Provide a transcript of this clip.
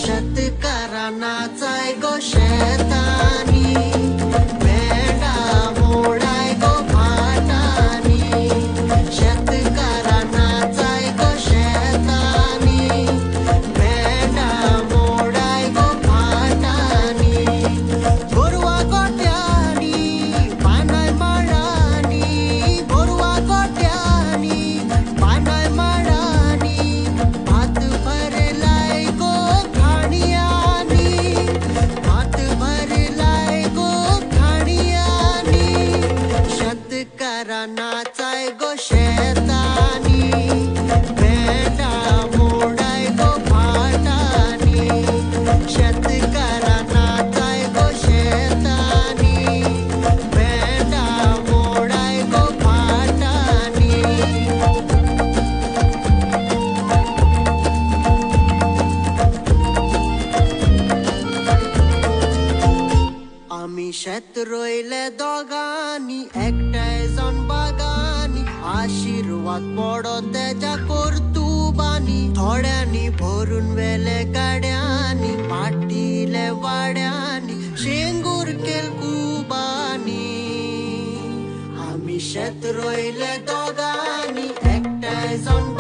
शेतकऱ्यांनाचाय गो शेतानी मेंढा मोडाय गो फाटानी शेतकऱ्यांनाचाय गो शेतानी मेंढा मोडाय गो फाटानी गोरवा गोट्यानी पानाय माळानी गोरवा गोट्यानी पानाय माळानी भात भरलाय गो खाणियानी भात भरलाय गो खाणियानी शेतकऱ्यांनाचाय गो शेतानी मेंढा मोडाय गो फाटानी शेतकऱ्यांनाचाय गो शेतानी मेंढा मोडाय गो फाटानी आमी शेत रोयले दोगांनी एकठांय जावन बागांनी आशीर्वाद पडो तेज्या कर्तुबांनी थोड्यांनी भरून वेले गाड्यांनी पाटिले वाड्यांनी शेंगूर केल कुबांनी आमी शेत रोयले दोगांनी एकठांय जावन